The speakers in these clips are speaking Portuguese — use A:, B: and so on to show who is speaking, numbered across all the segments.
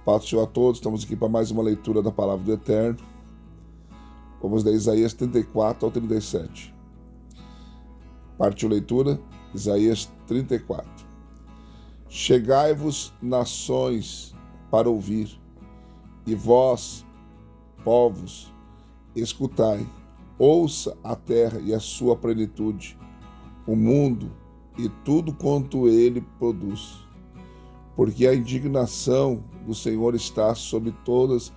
A: Paz do Senhor a todos, estamos aqui para mais uma leitura da Palavra do Eterno. Vamos ler Isaías 34 ao 37. Partiu leitura, Isaías 34. Chegai-vos, nações, para ouvir, e vós, povos, escutai. Ouça a terra e a sua plenitude, o mundo e tudo quanto ele produz. Porque a indignação do Senhor está sobre todas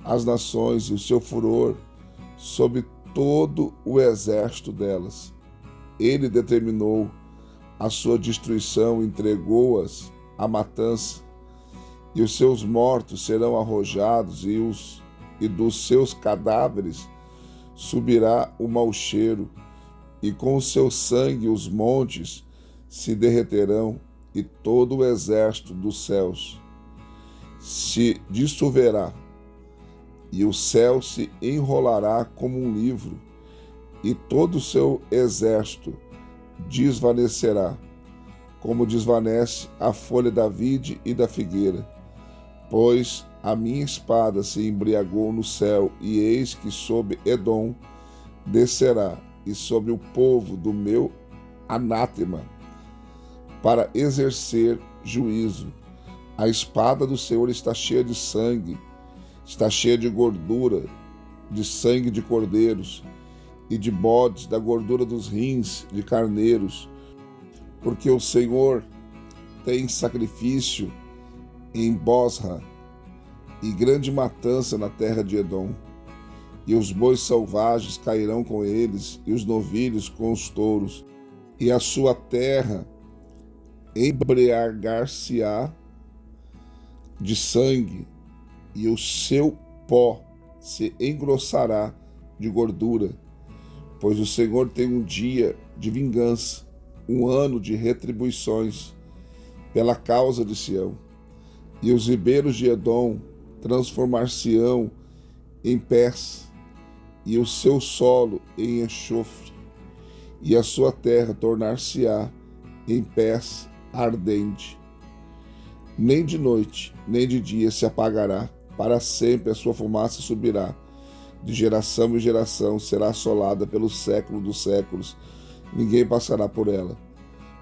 A: as nações e o seu furor sobre todo o exército delas. Ele determinou a sua destruição, entregou-as à matança, e os seus mortos serão arrojados, e dos seus cadáveres subirá o mau cheiro, e com o seu sangue os montes se derreterão, e todo o exército dos céus se dissolverá, e o céu se enrolará como um livro, e todo o seu exército desvanecerá, como desvanece a folha da vide e da figueira. Pois a minha espada se embriagou no céu, e eis que sobre Edom descerá, e sobre o povo do meu anátema, para exercer juízo. A espada do Senhor está cheia de sangue, está cheia de gordura, de sangue de cordeiros e de bodes, da gordura dos rins de carneiros, porque o Senhor tem sacrifício em Bosra e grande matança na terra de Edom. E os bois selvagens cairão com eles, e os novilhos com os touros, e a sua terra embriagar-se-á de sangue, e o seu pó se engrossará de gordura, pois o Senhor tem um dia de vingança, um ano de retribuições pela causa de Sião. E os ribeiros de Edom transformar-se-ão em pés, e o seu solo em enxofre, e a sua terra tornar-se-á em pés ardente. Nem de noite, nem de dia se apagará, para sempre a sua fumaça subirá. De geração em geração será assolada pelo século dos séculos, ninguém passará por ela.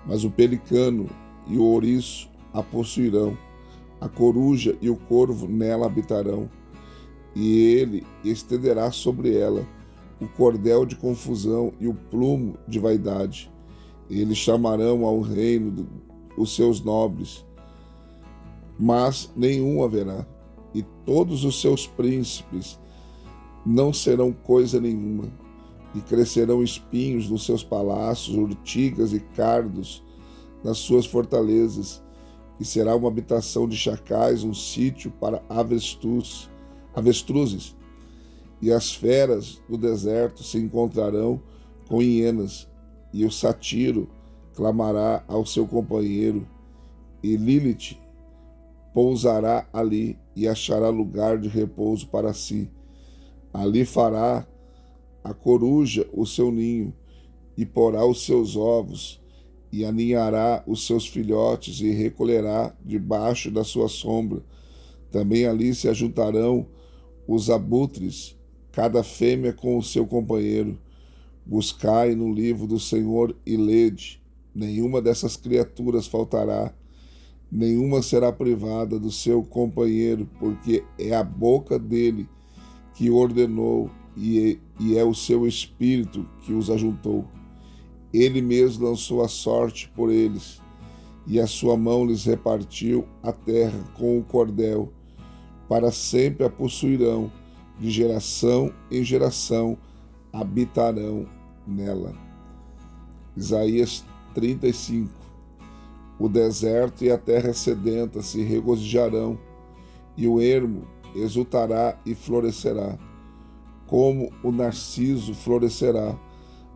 A: Mas o pelicano e o ouriço a possuirão, a coruja e o corvo nela habitarão, e ele estenderá sobre ela o cordel de confusão e o plumo de vaidade. Eles chamarão ao reino os seus nobres, mas nenhum haverá, e todos os seus príncipes não serão coisa nenhuma, e crescerão espinhos nos seus palácios, urtigas e cardos nas suas fortalezas, e será uma habitação de chacais, um sítio para avestruzes, e as feras do deserto se encontrarão com hienas, e o satiro clamará ao seu companheiro, e Lilith pousará ali e achará lugar de repouso para si. Ali fará a coruja o seu ninho, e porá os seus ovos, e aninhará os seus filhotes, e recolherá debaixo da sua sombra. Também ali se ajuntarão os abutres, cada fêmea com o seu companheiro. Buscai no livro do Senhor e lede. Nenhuma dessas criaturas faltará, nenhuma será privada do seu companheiro, porque é a boca dele que ordenou, e é o seu espírito que os ajuntou. Ele mesmo lançou a sorte por eles, e a sua mão lhes repartiu a terra com o cordel. Para sempre a possuirão, de geração em geração habitarão nela. Isaías 35. O deserto e a terra sedenta se regozijarão, e o ermo exultará e florescerá, como o narciso florescerá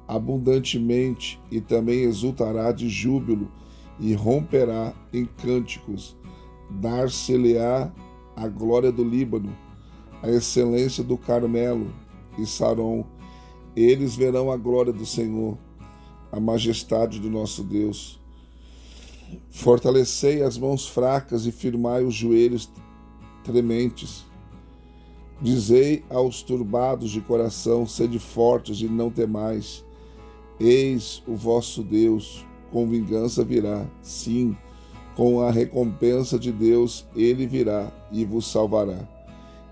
A: abundantemente, e também exultará de júbilo, e romperá em cânticos. Dar-se-lhe-á a glória do Líbano, a excelência do Carmelo e Saron. Eles verão a glória do Senhor, a majestade do nosso Deus. Fortalecei as mãos fracas e firmai os joelhos trementes. Dizei aos turbados de coração: sede fortes e não temais. Eis o vosso Deus, com vingança virá. Sim, com a recompensa de Deus ele virá e vos salvará.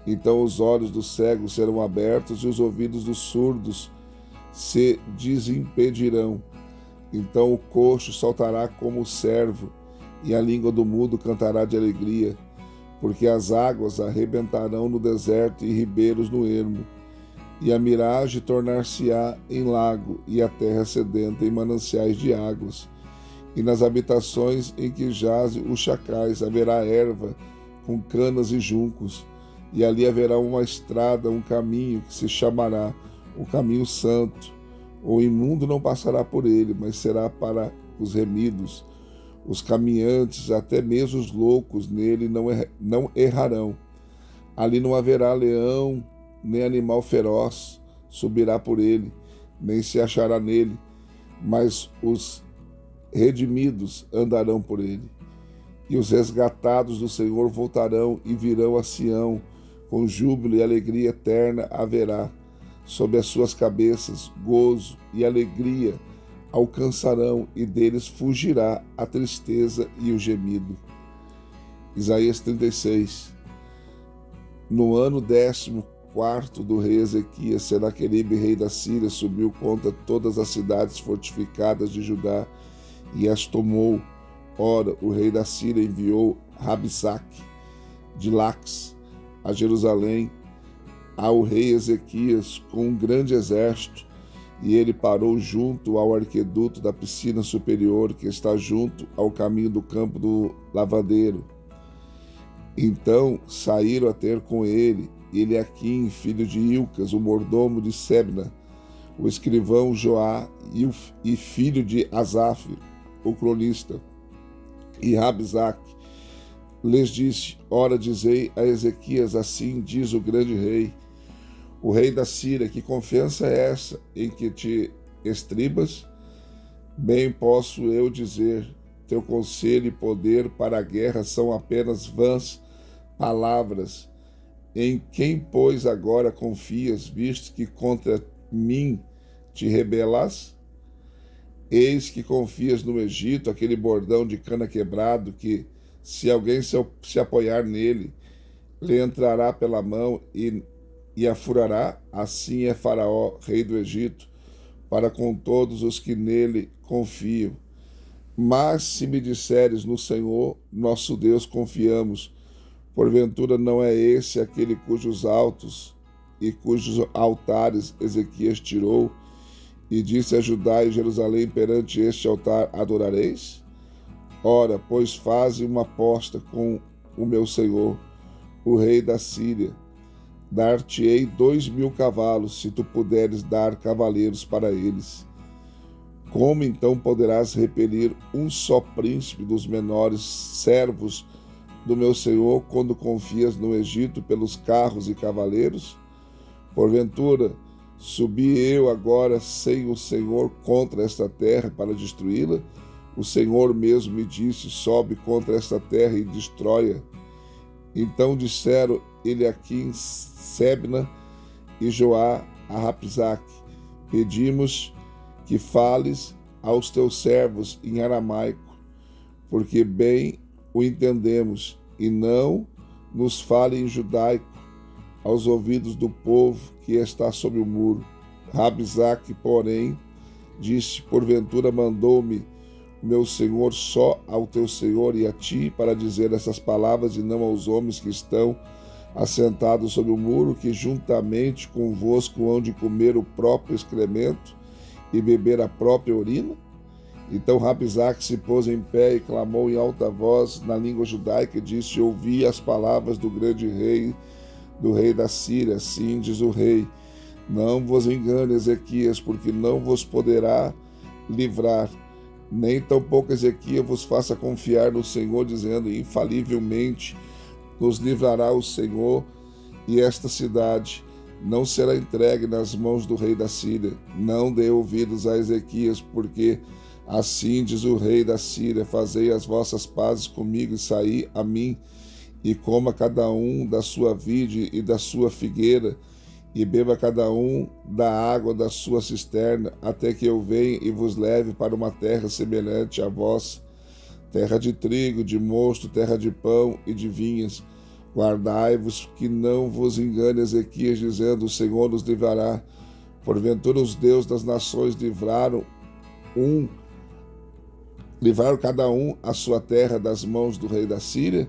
A: Então os olhos dos cegos serão abertos e os ouvidos dos surdos se desimpedirão. Então o coxo saltará como o cervo e a língua do mudo cantará de alegria, porque as águas arrebentarão no deserto e ribeiros no ermo, e a miragem tornar-se-á em lago, e a terra sedenta em mananciais de águas. E nas habitações em que jazem os chacais haverá erva com canas e juncos, e ali haverá uma estrada, um caminho que se chamará o caminho santo. O imundo não passará por ele, mas será para os remidos. Os caminhantes, até mesmo os loucos, nele não errarão. Ali não haverá leão, nem animal feroz subirá por ele, nem se achará nele, mas os redimidos andarão por ele. E os resgatados do Senhor voltarão e virão a Sião, com júbilo e alegria eterna haverá. Sob as suas cabeças, gozo e alegria alcançarão, e deles fugirá a tristeza e o gemido. Isaías 36. No ano 14º do rei Ezequias, Senaqueribe, rei da Síria, subiu contra todas as cidades fortificadas de Judá e as tomou. Ora, o rei da Síria enviou Rabsaque de Laques a Jerusalém ao rei Ezequias com um grande exército, e ele parou junto ao arqueduto da piscina superior, que está junto ao caminho do campo do lavadeiro. Então saíram a ter com ele Eliaquim, filho de Ilcas, o mordomo de Sebna, o escrivão Joá e filho de Asaf, o cronista, e Rabsaque. Lhes disse: ora, dizei a Ezequias: assim diz o grande rei, o rei da Síria: que confiança é essa em que te estribas? Bem posso eu dizer, teu conselho e poder para a guerra são apenas vãs palavras. Em quem, pois, agora confias, visto que contra mim te rebelas? Eis que confias no Egito, aquele bordão de cana quebrado, que, se alguém se apoiar nele, lhe entrará pela mão e a furará. Assim é Faraó, rei do Egito, para com todos os que nele confiam. Mas se me disseres: no Senhor nosso Deus confiamos, porventura não é esse aquele cujos altos e cujos altares Ezequias tirou, e disse a Judá e Jerusalém: perante este altar adorareis? Ora, pois faze uma aposta com o meu senhor, o rei da Síria. Dar-te-ei 2.000 cavalos, se tu puderes dar cavaleiros para eles. Como então poderás repelir um só príncipe dos menores servos do meu senhor, quando confias no Egito pelos carros e cavaleiros? Porventura, subi eu agora sem o Senhor contra esta terra para destruí-la? O Senhor mesmo me disse: sobe contra esta terra e destrói-a. Então disseram Eliaquim, Sebna e Joá a Rabsaque: pedimos que fales aos teus servos em aramaico, porque bem o entendemos, e não nos fale em judaico aos ouvidos do povo que está sob o muro. Rabsaque, porém, disse: porventura mandou-me o meu senhor só ao teu senhor e a ti para dizer essas palavras, e não aos homens que estão assentados sobre o muro, que juntamente convosco hão de comer o próprio excremento e beber a própria urina? Então Rabsaque se pôs em pé e clamou em alta voz na língua judaica e disse: ouvi as palavras do grande rei, do rei da Síria. Assim diz o rei: não vos engane, Ezequias, porque não vos poderá livrar, nem tampouco Ezequias vos faça confiar no Senhor, dizendo: infalivelmente nos livrará o Senhor, e esta cidade não será entregue nas mãos do rei da Síria. Não dê ouvidos a Ezequias, porque assim diz o rei da Síria: fazei as vossas pazes comigo e saí a mim, e coma cada um da sua vide e da sua figueira, e beba cada um da água da sua cisterna, até que eu venha e vos leve para uma terra semelhante à vossa, terra de trigo, de mosto, terra de pão e de vinhas. Guardai-vos que não vos engane Ezequias, dizendo: o Senhor nos livrará. Porventura os deuses das nações livraram cada um a sua terra das mãos do rei da Síria?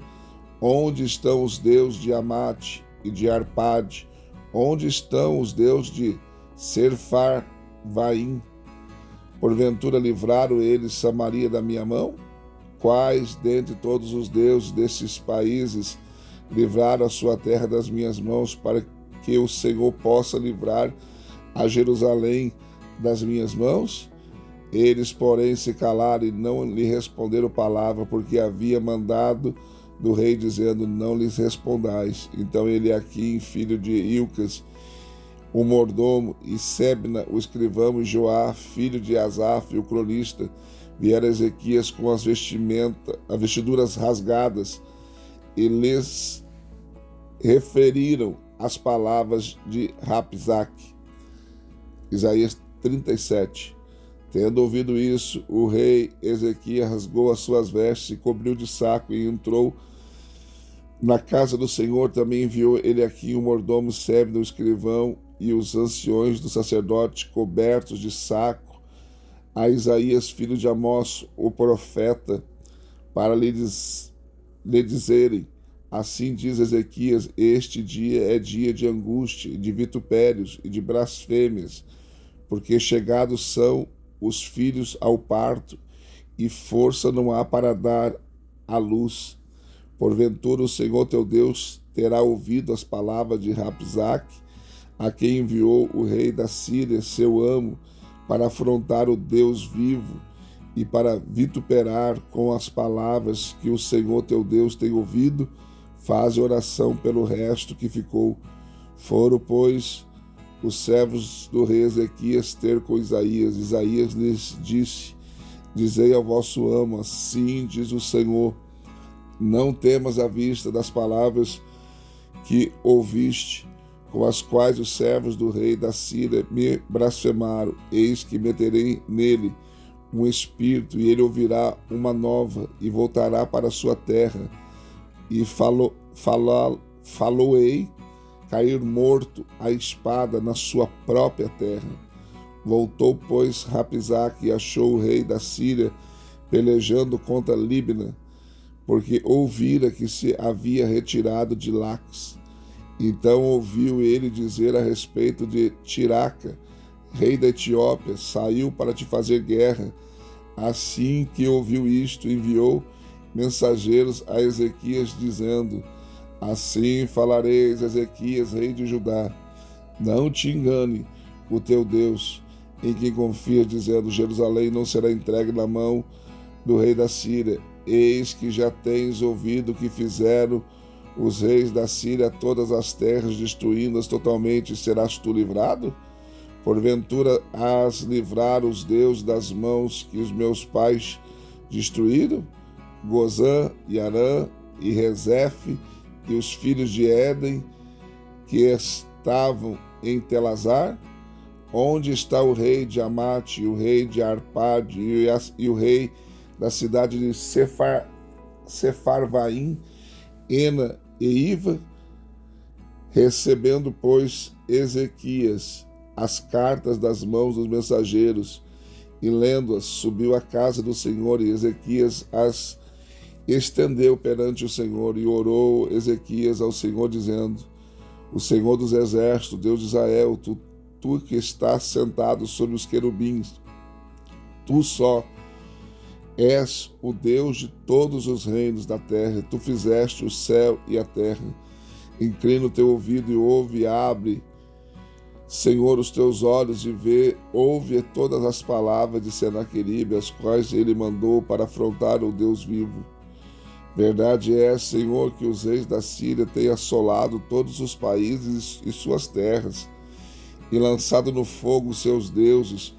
A: Onde estão os deuses de Amate e de Arpade? Onde estão os deuses de Sepharvaim? Porventura livraram eles Samaria da minha mão? Quais dentre todos os deuses desses países livraram a sua terra das minhas mãos, para que o Senhor possa livrar a Jerusalém das minhas mãos? Eles, porém, se calaram e não lhe responderam palavra, porque havia mandado do rei, dizendo: não lhes respondais. Então Eliaquim, filho de Ilcas, o mordomo, e Sebna, o escrivão, e Joá, filho de Asaf, o cronista, vieram a Ezequias com as vestiduras rasgadas, e lhes referiram as palavras de Rapsaque. Isaías 37. Tendo ouvido isso, o rei Ezequias rasgou as suas vestes, e cobriu de saco, e entrou na casa do Senhor. Também enviou Eliaquim, o mordomo, Sebna, o escrivão, e os anciões do sacerdote, cobertos de saco, a Isaías, filho de Amós, o profeta, para lhe dizerem: assim diz Ezequias, este dia é dia de angústia, de vitupérios e de blasfêmias, porque chegados são os filhos ao parto, e força não há para dar à luz. Porventura o Senhor teu Deus terá ouvido as palavras de Rapsaque, a quem enviou o rei da Síria, seu amo, para afrontar o Deus vivo e para vituperar com as palavras que o Senhor teu Deus tem ouvido. Faze oração pelo resto que ficou. Foram, pois, os servos do rei Ezequias ter com Isaías. Isaías lhes disse: dizei ao vosso amo: assim diz o Senhor, não temas à vista das palavras que ouviste, com as quais os servos do rei da Síria me blasfemaram. Eis que meterei nele um espírito, e ele ouvirá uma nova, e voltará para a sua terra, e falou-ei cair morto a espada na sua própria terra. Voltou, pois, Rapsaque, e achou o rei da Síria pelejando contra Líbina, porque ouvira que se havia retirado de Laques. Então ouviu ele dizer a respeito de Tiraca, rei da Etiópia: saiu para te fazer guerra. Assim que ouviu isto, enviou mensageiros a Ezequias, dizendo: assim falareis, Ezequias, rei de Judá: não te engane o teu Deus, em quem confias, dizendo: Jerusalém não será entregue na mão do rei da Síria. Eis que já tens ouvido o que fizeram os reis da Síria a todas as terras, destruindo-as totalmente. Serás tu livrado? Porventura has livrar os deuses das mãos que os meus pais destruíram? Gozã e Arã e Rezefe e os filhos de Éden que estavam em Telazar? Onde está o rei de Amate, o rei de Arpade e o rei da cidade de Sepharvaim, Ena e Iva? Recebendo, pois, Ezequias as cartas das mãos dos mensageiros, e lendo-as, subiu à casa do Senhor, e Ezequias as estendeu perante o Senhor, e orou Ezequias ao Senhor, dizendo: o Senhor dos exércitos, Deus de Israel, tu que estás sentado sobre os querubins, tu só és o Deus de todos os reinos da terra. Tu fizeste o céu e a terra. Inclina o teu ouvido e ouve, e abre, Senhor, os teus olhos, e vê, ouve todas as palavras de Senaqueribe, as quais ele mandou para afrontar o Deus vivo. Verdade é, Senhor, que os reis da Síria têm assolado todos os países e suas terras, e lançado no fogo seus deuses,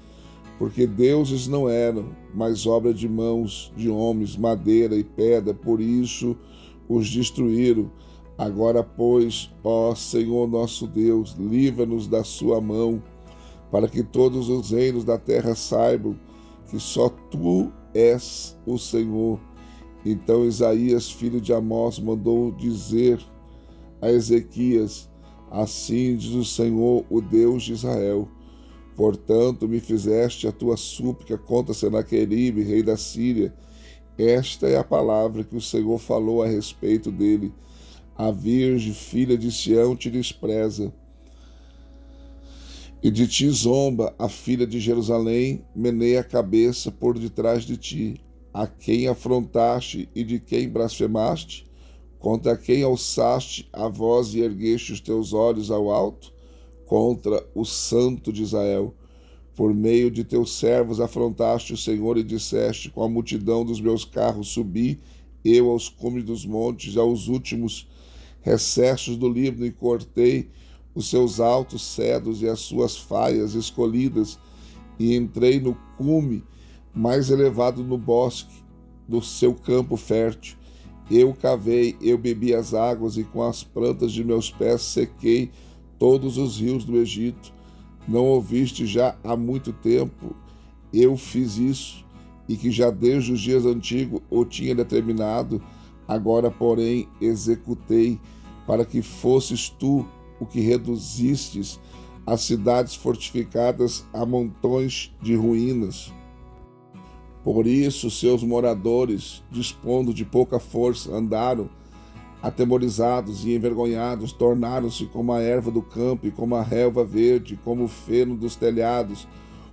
A: porque deuses não eram, mas obra de mãos de homens, madeira e pedra. Por isso os destruíram. Agora, pois, ó Senhor nosso Deus, livra-nos da sua mão, para que todos os reinos da terra saibam que só tu és o Senhor. Então Isaías, filho de Amós, mandou dizer a Ezequias: assim diz o Senhor, o Deus de Israel: portanto, me fizeste a tua súplica contra Senaqueribe, rei da Síria. Esta é a palavra que o Senhor falou a respeito dele. A virgem, filha de Sião, te despreza, e de ti zomba a filha de Jerusalém, meneia a cabeça por detrás de ti. A quem afrontaste e de quem blasfemaste? Contra quem alçaste a voz e ergueste os teus olhos ao alto? Contra o Santo de Israel. Por meio de teus servos afrontaste o Senhor e disseste: com a multidão dos meus carros subi eu aos cumes dos montes, aos últimos recessos do Líbano, e cortei os seus altos cedros e as suas faias escolhidas, e entrei no cume mais elevado no bosque do seu campo fértil. Eu cavei, eu bebi as águas, e com as plantas de meus pés sequei todos os rios do Egito. Não ouviste já há muito tempo? Eu fiz isso, e que já desde os dias antigos o tinha determinado. Agora, porém, executei, para que fosses tu o que reduzistes as cidades fortificadas a montões de ruínas. Por isso, seus moradores, dispondo de pouca força, andaram atemorizados e envergonhados, tornaram-se como a erva do campo e como a relva verde, como o feno dos telhados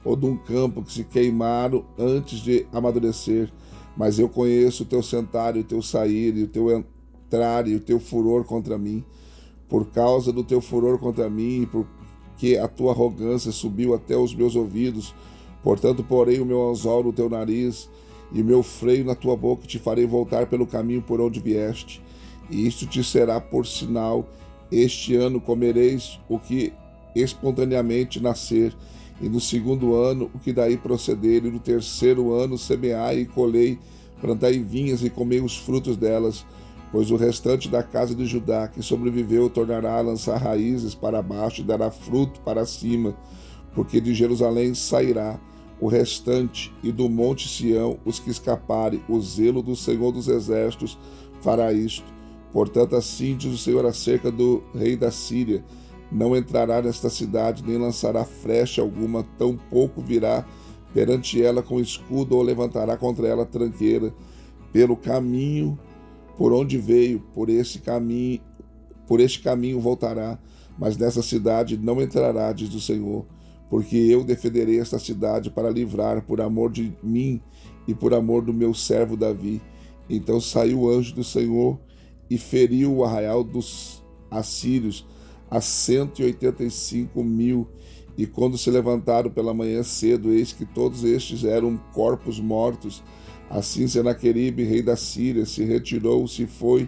A: ou de um campo que se queimaram antes de amadurecer. Mas eu conheço o teu sentar e o teu sair, e o teu entrar e o teu furor contra mim. Por causa do teu furor contra mim, e porque a tua arrogância subiu até os meus ouvidos, portanto porei o meu anzol no teu nariz e o meu freio na tua boca, e te farei voltar pelo caminho por onde vieste. E isto te será por sinal: este ano comereis o que espontaneamente nascer, e no segundo ano o que daí proceder, e no terceiro ano semeai e colhei, plantai vinhas e comei os frutos delas. Pois o restante da casa de Judá, que sobreviveu, tornará a lançar raízes para baixo e dará fruto para cima, porque de Jerusalém sairá o restante, e do monte Sião os que escaparem. O zelo do Senhor dos Exércitos fará isto. Portanto, assim diz o Senhor acerca do rei da Síria: não entrará nesta cidade, nem lançará flecha alguma, tampouco virá perante ela com escudo, ou levantará contra ela tranqueira. Pelo caminho por onde veio, por este caminho voltará, mas nessa cidade não entrará, diz o Senhor, porque eu defenderei esta cidade para livrar, por amor de mim e por amor do meu servo Davi. Então saiu o anjo do Senhor e feriu o arraial dos assírios a 185.000, e quando se levantaram pela manhã cedo, eis que todos estes eram corpos mortos. Assim Senaqueribe, rei da Síria, se retirou, se foi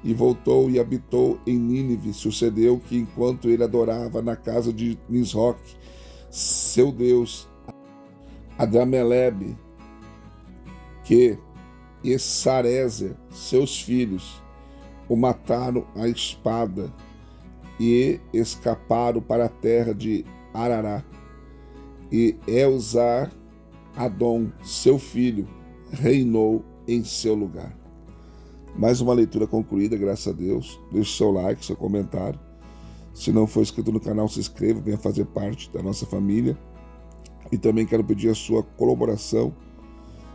A: e voltou e habitou em Nínive. Sucedeu que, enquanto ele adorava na casa de Nisroque, seu deus, Adramelebe, que e Sarezer, seus filhos, o mataram à espada e escaparam para a terra de Arará. E Elzar Adom, seu filho, reinou em seu lugar. Mais uma leitura concluída, graças a Deus. Deixe seu like, seu comentário. Se não for inscrito no canal, se inscreva, venha fazer parte da nossa família. E também quero pedir a sua colaboração.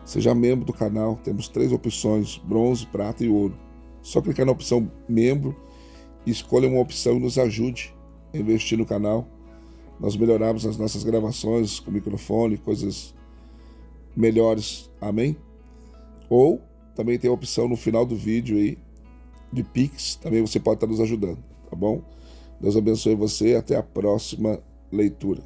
A: Seja membro do canal. Temos 3 opções: bronze, prata e ouro. Só clicar na opção membro e escolha uma opção e nos ajude a investir no canal. Nós melhoramos as nossas gravações com microfone, coisas melhores. Amém? Ou também tem a opção no final do vídeo aí de Pix. Também você pode estar nos ajudando, tá bom? Deus abençoe você. Até a próxima leitura.